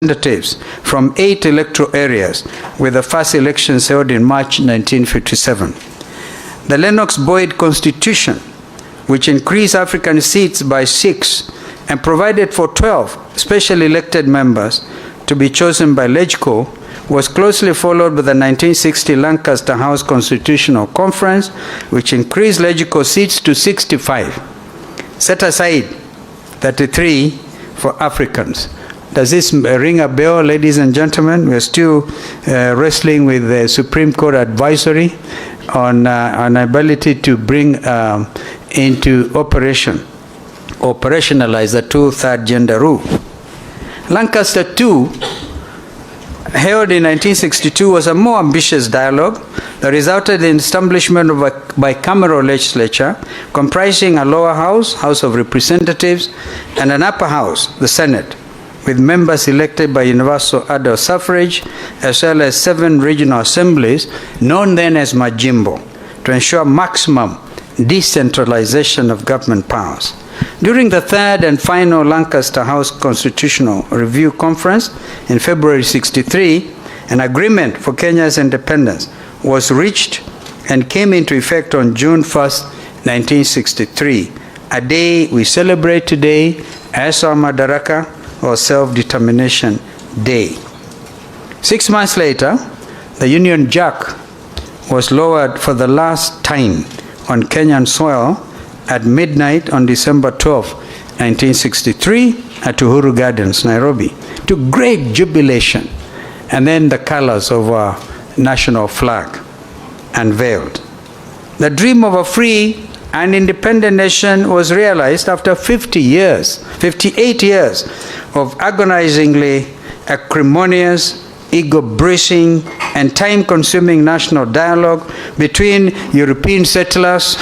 representatives from 8 electoral areas, with the first elections held in March 1957. The Lennox-Boyd Constitution, which increased African seats by 6 and provided for 12 specially elected members to be chosen by LegCo, was closely followed by the 1960 Lancaster House Constitutional Conference, which increased LegCo seats to 65, set aside 33 for Africans. Does this ring a bell, ladies and gentlemen? We're still wrestling with the Supreme Court advisory on ability to bring into operationalize the 2/3 gender rule. Lancaster II, held in 1962, was a more ambitious dialogue that resulted in establishment of a bicameral legislature comprising a lower house, House of Representatives, and an upper house, the Senate, with members elected by universal adult suffrage, as well as 7 regional assemblies, known then as Majimbo, to ensure maximum decentralization of government powers. During the third and final Lancaster House Constitutional Review Conference in February '63, an agreement for Kenya's independence was reached and came into effect on June 1st, 1963, a day we celebrate today as our Madaraka, or Self-Determination Day. 6 months later, the Union Jack was lowered for the last time on Kenyan soil at midnight on December 12, 1963, at Uhuru Gardens, Nairobi, to great jubilation, and then the colors of our national flag unveiled. The dream of a free and independent nation was realized after 58 years of agonizingly acrimonious, ego-bruising, and time-consuming national dialogue between European settlers,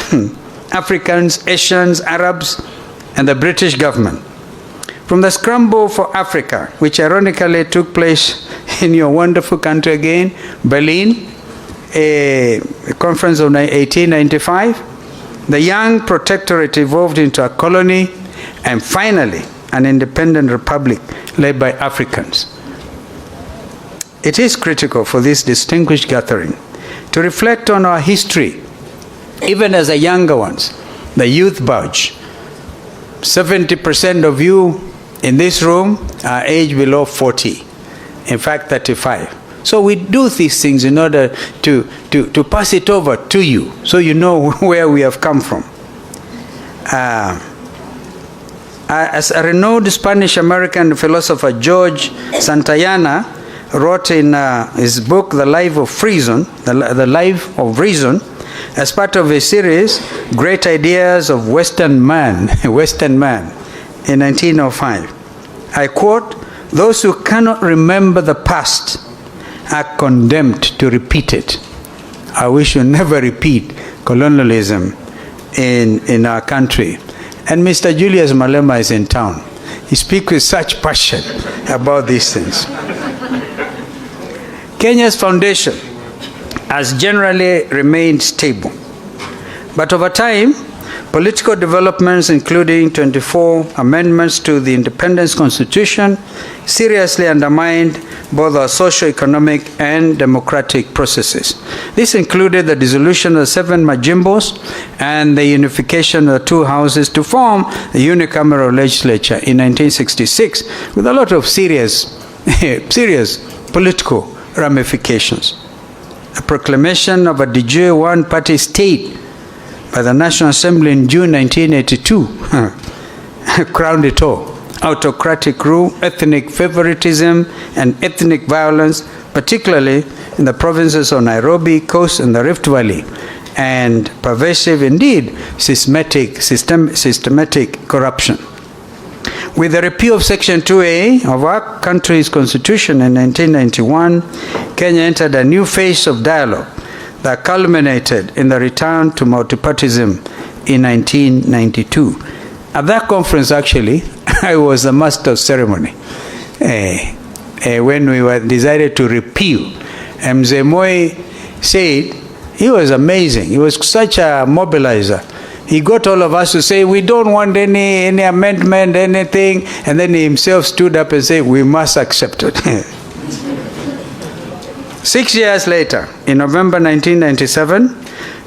Africans, Asians, Arabs, and the British government. From the scramble for Africa, which ironically took place in your wonderful country again, Berlin, a conference of 1895, the young protectorate evolved into a colony, and finally an independent republic led by Africans. It is critical for this distinguished gathering to reflect on our history, even as the younger ones, the youth budge. 70% of you in this room are aged below 40, in fact 35. So we do these things in order to pass it over to you, so you know where we have come from. As a renowned Spanish-American philosopher, George Santayana, wrote in his book, The Life of Reason, The Life of Reason, as part of a series, Great Ideas of Western Man, Western Man, in 1905. I quote, "Those who cannot remember the past are condemned to repeat it." We should never repeat colonialism in our country. And Mr. Julius Malema is in town. He speaks with such passion about these things. Kenya's foundation has generally remained stable. But over time, political developments, including 24 amendments to the Independence Constitution, seriously undermined both our socio-economic and democratic processes. This included the dissolution of 7 Majimbos and the unification of the 2 houses to form a unicameral legislature in 1966, with a lot of serious political ramifications. A proclamation of a de jure one-party state by the National Assembly in June 1982 crowned it all. Autocratic rule, ethnic favoritism, and ethnic violence, particularly in the provinces of Nairobi, Coast, and the Rift Valley, and pervasive, indeed, systematic corruption. With the repeal of Section 2A of our country's constitution in 1991, Kenya entered a new phase of dialogue that culminated in the return to multipartyism in 1992. At that conference, actually, I was the master of ceremony when we were decided to repeal. Mzee Moi said he was amazing. He was such a mobilizer. He got all of us to say, we don't want any amendment, anything. And then he himself stood up and said, we must accept it. 6 years later, in November 1997,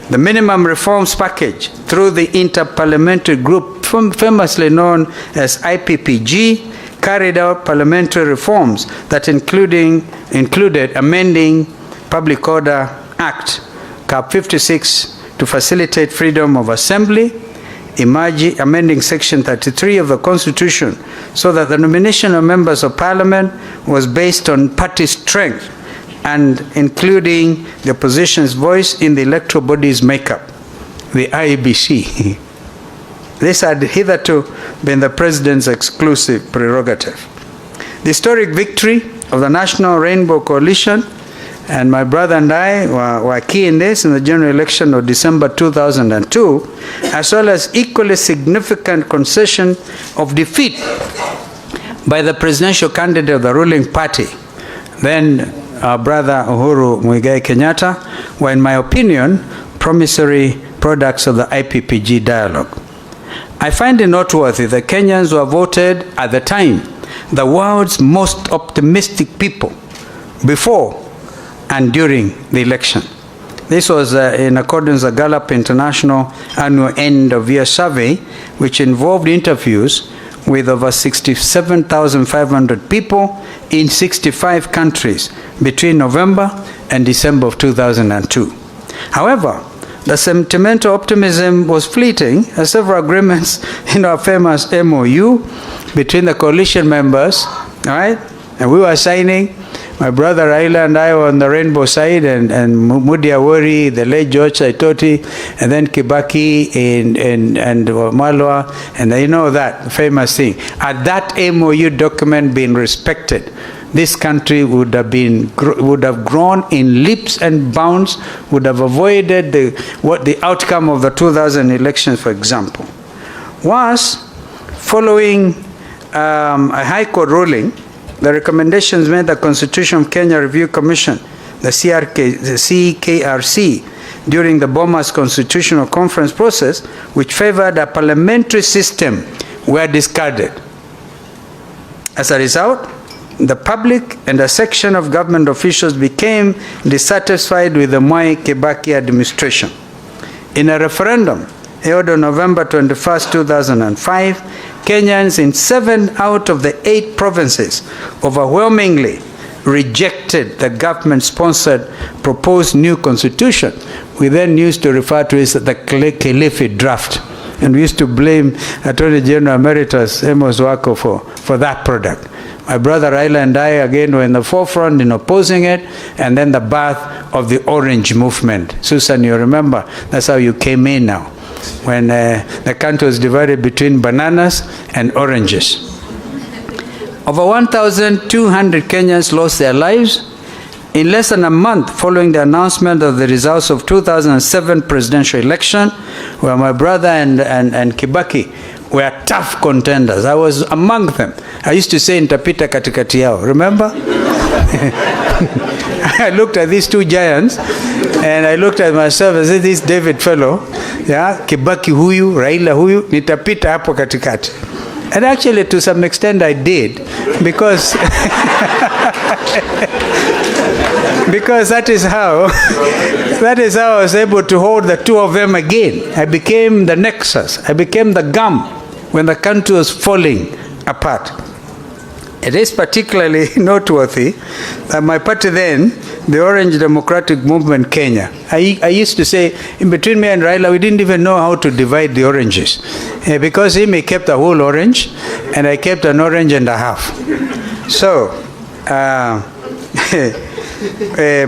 the minimum reforms package through the Interparliamentary Group, famously known as IPPG, carried out parliamentary reforms that included amending Public Order Act, Cap 56, to facilitate freedom of assembly, amending Section 33 of the Constitution so that the nomination of members of Parliament was based on party strength and including the opposition's voice in the electoral body's makeup, the IEBC. This had hitherto been the president's exclusive prerogative. The historic victory of the National Rainbow Coalition, and my brother and I were key in this in the general election of December 2002, as well as equally significant concession of defeat by the presidential candidate of the ruling party, then our brother Uhuru Muigai Kenyatta, were, in my opinion, promissory products of the IPPG dialogue. I find it noteworthy that Kenyans were voted at the time the world's most optimistic people before and during the election. This was in accordance with the Gallup International Annual End-of-Year Survey, which involved interviews with over 67,500 people in 65 countries between November and December of 2002. However, the sentimental optimism was fleeting as several agreements in our famous MOU between the coalition members, all right, and we were signing. My brother Raila and I were on the rainbow side, and Mudi Awori, the late George Saitoti, and then Kibaki and Malwa, and you know that famous thing. Had that MOU document been respected, this country would have grown in leaps and bounds, would have avoided the outcome of the 2000 elections, for example. Was following a High Court ruling, the recommendations made the Constitution of Kenya Review Commission, the CKRC, during the Bomas Constitutional Conference process, which favored a parliamentary system, were discarded. As a result, the public and a section of government officials became dissatisfied with the Mwai Kibaki administration. In a referendum held on November 21, 2005, Kenyans in 7 out of the 8 provinces overwhelmingly rejected the government-sponsored proposed new constitution. We then used to refer to it as the Kilifi draft, and we used to blame Attorney General Emeritus Amos Wako for that product. My brother Raila and I again were in the forefront in opposing it, and then the birth of the Orange Movement. Susan, you remember, that's how you came in now, when the country was divided between bananas and oranges. Over 1,200 Kenyans lost their lives in less than a month following the announcement of the results of 2007 presidential election, where my brother and Kibaki were tough contenders. I was among them. I used to say nitapita katikati yao. Remember? I looked at these two giants, and I looked at myself and said, this David fellow, yeah, Kibaki huyu, Raila huyu, nitapita hapo katikati. And actually, to some extent, I did, because because that is how I was able to hold the two of them again. I became the nexus. I became the gum when the country was falling apart. It is particularly noteworthy that my party then, the Orange Democratic Movement Kenya, I used to say, in between me and Raila, we didn't even know how to divide the oranges. Because he kept a whole orange, and I kept an orange and a half. So,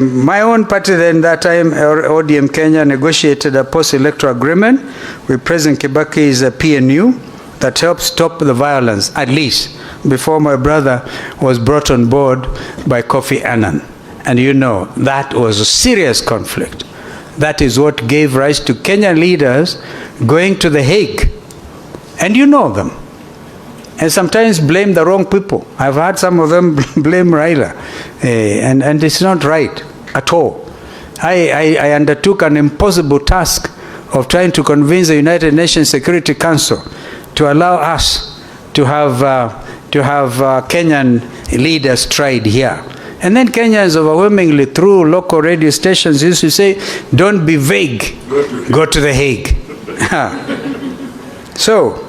my own party then, that time, ODM Kenya, negotiated a post-electoral agreement with President Kibaki's PNU that helped stop the violence, at least, before my brother was brought on board by Kofi Annan. And you know, that was a serious conflict. That is what gave rise to Kenyan leaders going to The Hague. And you know them. And sometimes blame the wrong people. I've heard some of them blame Raila. And it's not right at all. I undertook an impossible task of trying to convince the United Nations Security Council to allow us to have Kenyan leaders tried here. And then Kenyans overwhelmingly through local radio stations used to say, don't be vague, go to the Hague. So,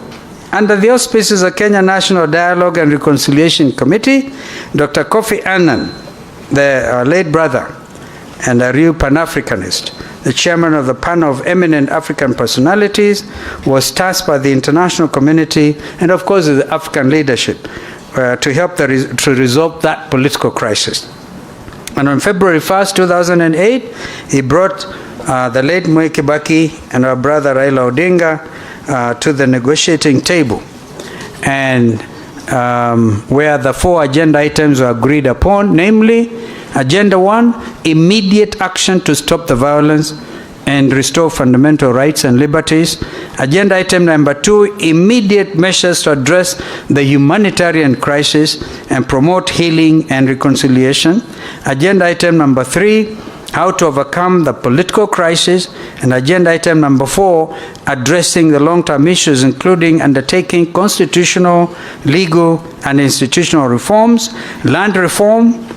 under the auspices of Kenya National Dialogue and Reconciliation Committee, Dr. Kofi Annan, the late brother and a real Pan-Africanist, the chairman of the panel of eminent African personalities, was tasked by the international community and of course the African leadership to help to resolve that political crisis. And on February 1st, 2008, he brought the late Mwai Kibaki and our brother Raila Odinga to the negotiating table, and where the 4 agenda items were agreed upon, namely, Agenda 1, immediate action to stop the violence and restore fundamental rights and liberties. Agenda item number 2, immediate measures to address the humanitarian crisis and promote healing and reconciliation. Agenda item number 3, how to overcome the political crisis. And agenda item number 4, addressing the long-term issues, including undertaking constitutional, legal, and institutional reforms, land reform,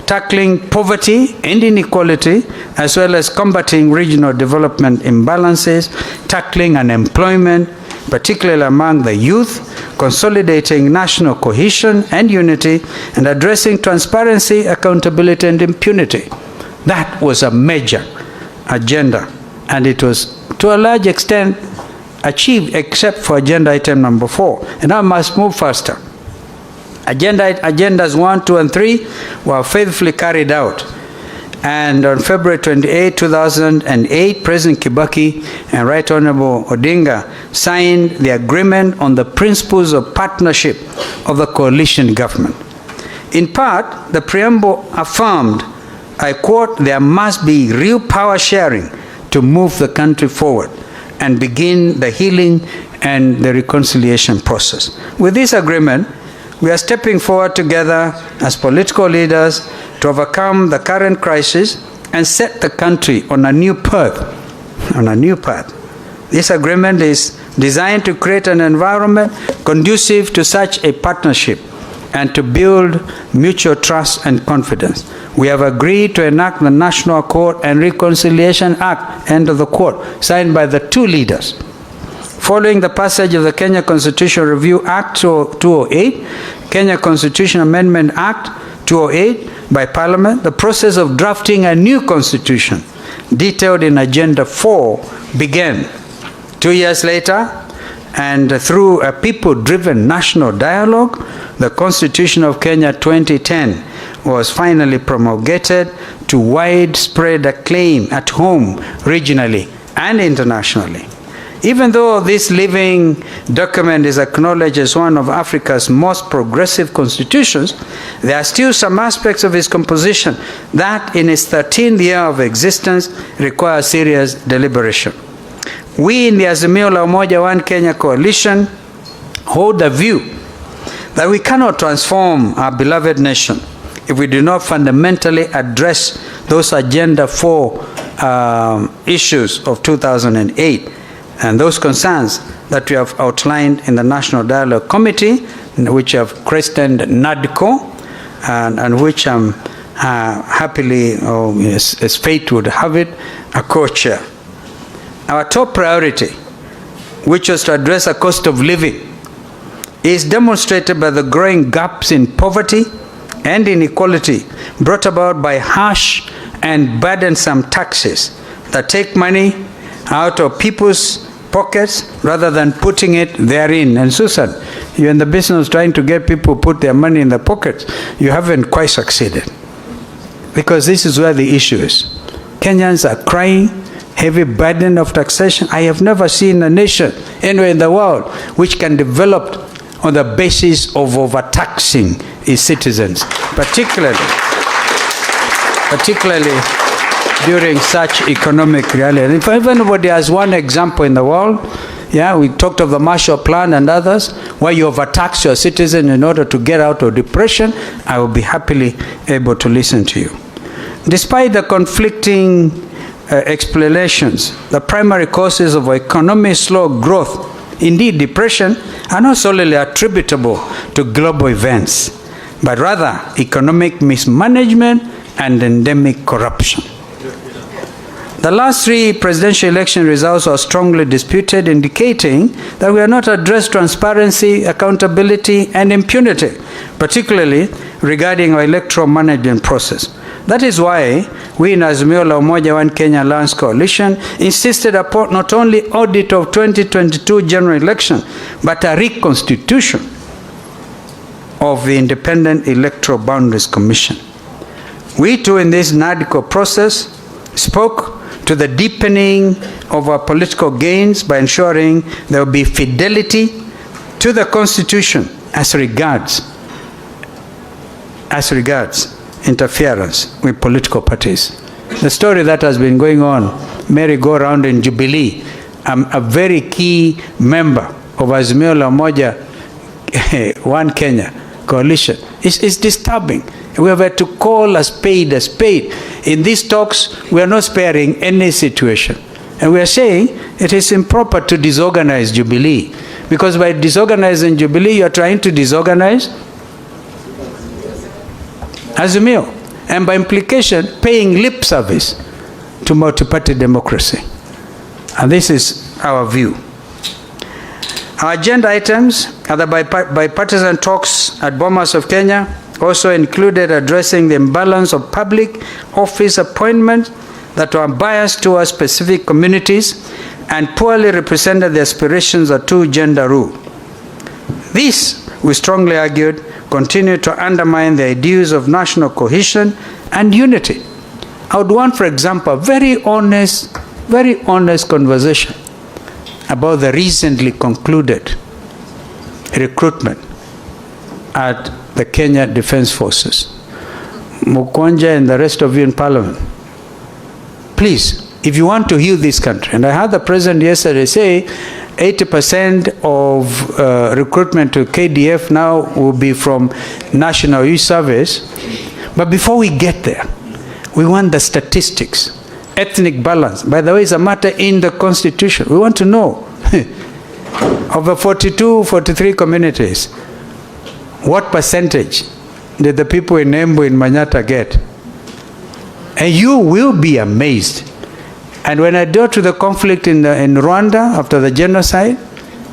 tackling poverty and inequality, as well as combating regional development imbalances, tackling unemployment, particularly among the youth, consolidating national cohesion and unity, and addressing transparency, accountability, and impunity. That was a major agenda, and it was to a large extent achieved, except for agenda item number 4. And I must move faster. Agendas 1, 2, and 3 were faithfully carried out. And on February 28, 2008, President Kibaki and Right Honorable Odinga signed the agreement on the principles of partnership of the coalition government. In part, the preamble affirmed, I quote, there must be real power sharing to move the country forward and begin the healing and the reconciliation process. With this agreement, we are stepping forward together as political leaders to overcome the current crisis and set the country on a new path. This agreement is designed to create an environment conducive to such a partnership and to build mutual trust and confidence. We have agreed to enact the National Accord and Reconciliation Act, end of the quote, signed by the 2 leaders. Following the passage of the Kenya Constitution Review Act 2008, Kenya Constitution Amendment Act 2008 by Parliament, the process of drafting a new constitution, detailed in Agenda 4, began. 2 years later, and through a people-driven national dialogue, the Constitution of Kenya 2010 was finally promulgated to widespread acclaim at home, regionally, and internationally. Even though this living document is acknowledged as one of Africa's most progressive constitutions, there are still some aspects of its composition that, in its 13th year of existence, require serious deliberation. We in the Azimio la Umoja One Kenya coalition hold the view that we cannot transform our beloved nation if we do not fundamentally address those Agenda 4 issues of 2008 and those concerns that we have outlined in the National Dialogue Committee, which have christened NADCO, and which I'm happily, as fate would have it, a co-chair. Our top priority, which was to address the cost of living, is demonstrated by the growing gaps in poverty and inequality brought about by harsh and burdensome taxes that take money out of people's pockets rather than putting it therein. And Susan, you're in the business trying to get people to put their money in their pockets. You haven't quite succeeded. Because this is where the issue is. Kenyans are crying, heavy burden of taxation. I have never seen a nation anywhere in the world which can develop on the basis of overtaxing its citizens, particularly during such economic reality. And if anybody has one example in the world, we talked of the Marshall Plan and others, where you overtax your citizen in order to get out of depression, I will be happily able to listen to you. Despite the conflicting explanations. The primary causes of economic slow growth, indeed depression, are not solely attributable to global events, but rather economic mismanagement and endemic corruption. The last three presidential election results are strongly disputed, indicating that we have not addressed transparency, accountability, and impunity, particularly regarding our electoral management process. That is why we in Azimio la Umoja One Kenya Alliance Coalition insisted upon not only audit of 2022 general election, but a reconstitution of the Independent Electoral Boundaries Commission. We too in this NADCO process spoke to the deepening of our political gains by ensuring there will be fidelity to the Constitution as regards interference with political parties. The story that has been going on, merry-go-round in Jubilee, I'm a very key member of Azimio la Umoja One Kenya Coalition. It's disturbing. We have had to call a spade a spade. In these talks, we are not sparing any situation. And we are saying it is improper to disorganize Jubilee. Because by disorganizing Jubilee, you are trying to disorganize Azimio. And by implication, paying lip service to multi-party democracy. And this is our view. Our agenda items are the bipartisan talks at Bomas of Kenya, also included addressing the imbalance of public office appointments that are biased towards specific communities and poorly represented the aspirations of two-gender rule. This, we strongly argued, continue to undermine the ideals of national cohesion and unity. I would want, for example, a very honest conversation about the recently concluded recruitment at the Kenya Defense Forces. Mukwanja and the rest of you in Parliament, please, if you want to heal this country, and I heard the President yesterday say 80% of recruitment to KDF now will be from National Youth Service, but before we get there, we want the statistics, ethnic balance. By the way, it's a matter in the Constitution. We want to know, of the 42, 43 communities, what percentage did the people in Embu in Manyata get? And you will be amazed. And when I go to the conflict in Rwanda after the genocide,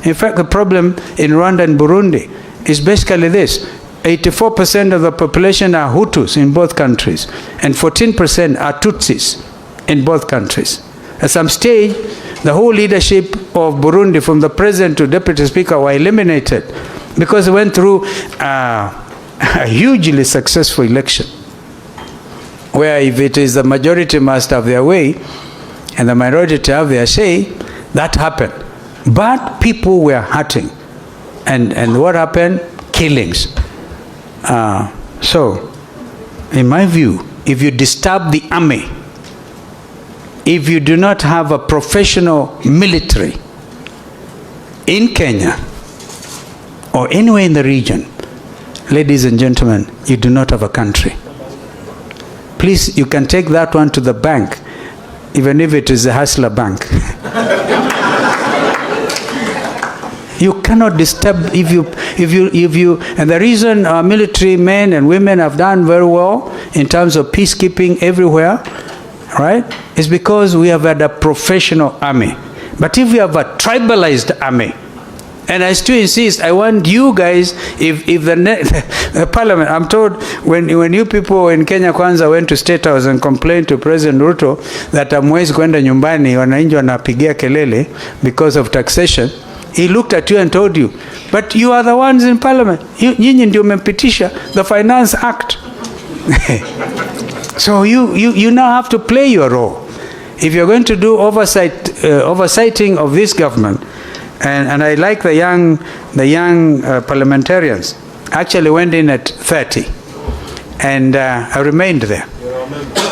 in fact, the problem in Rwanda and Burundi is basically this. 84% of the population are Hutus in both countries, and 14% are Tutsis in both countries. At some stage, the whole leadership of Burundi, from the president to deputy speaker, were eliminated because they went through a hugely successful election, where if it is the majority must have their way and the minority have their say, that happened. But people were hurting. And what happened? Killings. So, in my view, if you disturb the army, if you do not have a professional military in Kenya or anywhere in the region, ladies and gentlemen, you do not have a country. Please, you can take that one to the bank, even if it is a hustler bank. You cannot disturb if you, and the reason our military men and women have done very well in terms of peacekeeping everywhere, right, is because we have had a professional army. But if we have a tribalized army, and I still insist, I want you guys, if the parliament, I'm told when you people in Kenya Kwanza went to State House and complained to President Ruto that hamwezi kwenda nyumbani, wananchi wanapigia kelele because of taxation, he looked at you and told you, but you are the ones in parliament. Nyinyi ndio mmepitisha the Finance Act. So you now have to play your role. If you're going to do oversighting of this government, and I like the young parliamentarians, actually went in at 30, and I remained there.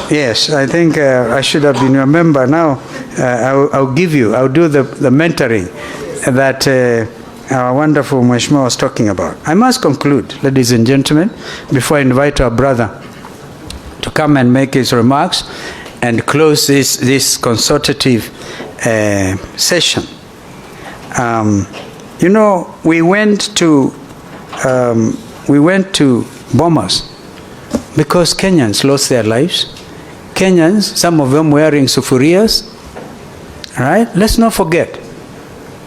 Yes, I think I should have been a member now. I'll do the mentoring that our wonderful Mheshimiwa was talking about. I must conclude, ladies and gentlemen, before I invite our brother to come and make his remarks. and close this consultative session. You know, we went to Bomas because Kenyans lost their lives. Kenyans, some of them wearing sufurias. Right? Let's not forget.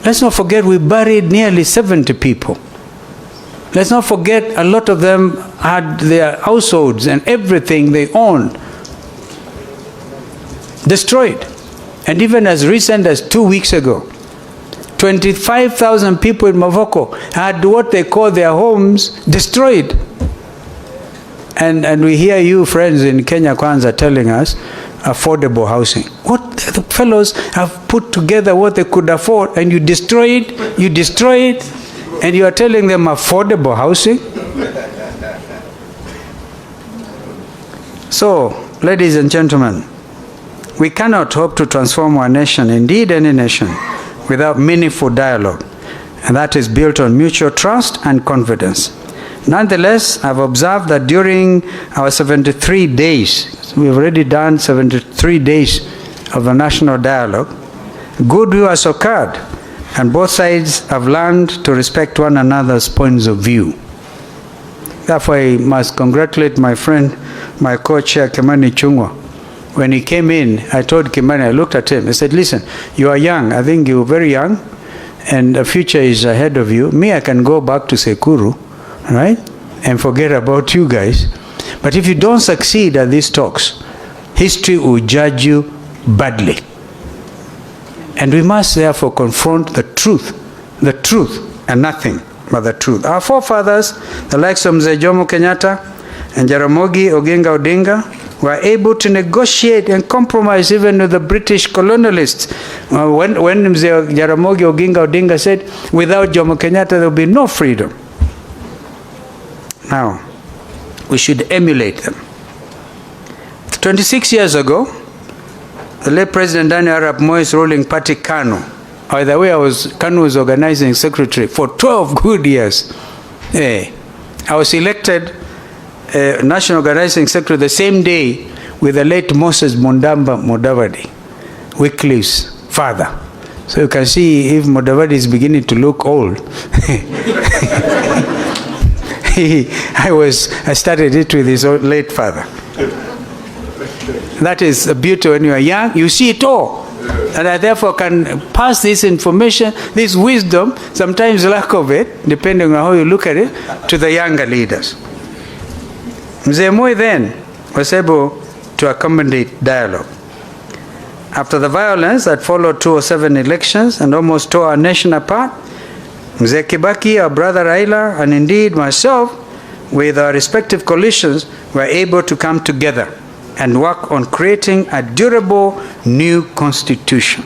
Let's not forget we buried nearly 70 people. Let's not forget a lot of them had their households and everything they owned destroyed. And even as recent as 2 weeks ago, 25,000 people in Mavoko had what they call their homes destroyed. And we hear you friends in Kenya Kwanza telling us affordable housing. What the fellows have put together what they could afford, and you destroy it, and you are telling them affordable housing? So, ladies and gentlemen, we cannot hope to transform our nation, indeed any nation, without meaningful dialogue, and that is built on mutual trust and confidence. Nonetheless, I've observed that during our 73 days, we've already done 73 days of the national dialogue, goodwill has occurred, and both sides have learned to respect one another's points of view. Therefore, I must congratulate my friend, my co-chair, Kimani Ichung'wah. When he came in, I told Kimani, I looked at him, I said, listen, you are young, I think you're very young, and the future is ahead of you. Me, I can go back to Sekuru, right, and forget about you guys. But if you don't succeed at these talks, history will judge you badly. And we must therefore confront the truth and nothing but the truth. Our forefathers, the likes of Mzee Jomo Kenyatta and Jaramogi Oginga Odinga, were able to negotiate and compromise even with the British colonialists. When Mzee Jaramogi Oginga Odinga said, without Jomo Kenyatta there will be no freedom. Now, we should emulate them. 26 years ago, the late President Daniel Arap Moi's ruling party, KANU, by the way, KANU was organizing secretary for 12 good years. I was elected national organizing secretary the same day with the late Moses Mundamba Mudavadi, Wycliffe's father. So you can see if Mudavadi is beginning to look old. I started it with his late father. That is the beauty. When you are young, you see it all. And I therefore can pass this information, this wisdom, sometimes lack of it, depending on how you look at it, to the younger leaders. Mzee Moi then was able to accommodate dialogue. After the violence that followed 2007 elections and almost tore our nation apart, Mzee Kibaki, our brother Raila, and indeed myself, with our respective coalitions, were able to come together and work on creating a durable new constitution.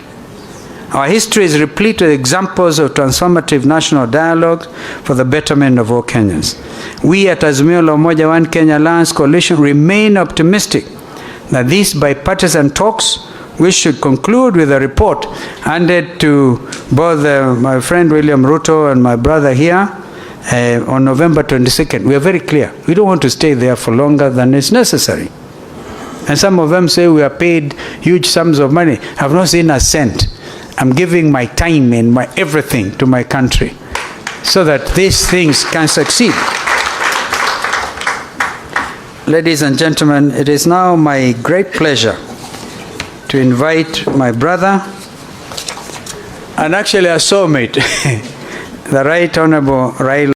Our history is replete with examples of transformative national dialogue for the betterment of all Kenyans. We at Azimio la Umoja One Kenya Alliance Coalition remain optimistic that these bipartisan talks, which should conclude with a report handed to both my friend William Ruto and my brother here on November 22nd. We are very clear. We don't want to stay there for longer than is necessary. And some of them say we are paid huge sums of money. I have not seen a cent. I'm giving my time and my everything to my country so that these things can succeed. Ladies and gentlemen, it is now my great pleasure to invite my brother and actually a soulmate, the Right Honorable Raila.